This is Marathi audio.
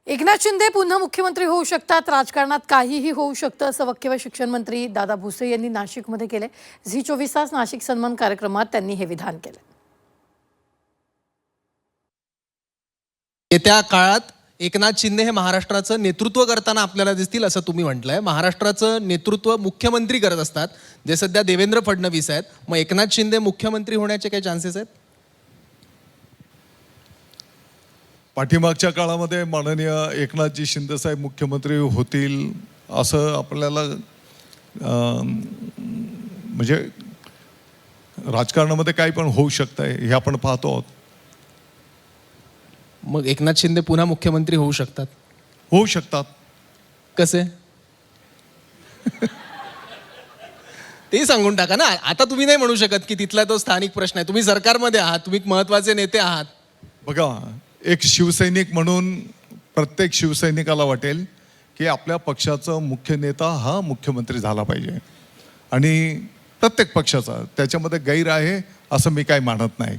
एकनाथ शिंदे पुन्हा मुख्यमंत्री होऊ शकतात, राजकारणात काहीही होऊ शकतं, असं वक्तव्य शिक्षण मंत्री दादा भुसे यांनी नाशिकमध्ये केले। झी 24 तास नाशिक सन्मान कार्यक्रमात त्यांनी हे विधान केले। येत्या काळात एकनाथ शिंदे हे महाराष्ट्राचं नेतृत्व करताना आपल्याला दिसतील असं तुम्ही म्हटलंय। महाराष्ट्राचं नेतृत्व मुख्यमंत्री करत असतात, जे सध्या देवेंद्र फडणवीस आहेत। मग एकनाथ शिंदे मुख्यमंत्री होण्याचे काही चान्सेस आहेत? पाठीमागच्या काळामध्ये माननीय एकनाथजी शिंदे साहेब मुख्यमंत्री होतील असं आपल्याला म्हणजे राजकारणामध्ये काही पण होऊ शकतंय हे आपण पाहतो आहोत। मग एकनाथ शिंदे पुन्हा मुख्यमंत्री होऊ शकतात? होऊ शकतात। कसे ते सांगून टाका ना। आता तुम्ही नाही म्हणू शकत की तिथला तो स्थानिक प्रश्न आहे। तुम्ही सरकारमध्ये आहात, तुम्ही महत्त्वाचे नेते आहात। बघा, एक शिवसैनिक म्हणून प्रत्येक शिवसैनिकाला वाटेल की आपल्या पक्षाचा मुख्य नेता हा मुख्यमंत्री झाला पाहिजे, आणि प्रत्येक पक्षाचा त्याच्यामध्ये गैर आहे असं मी काही मानत नाही।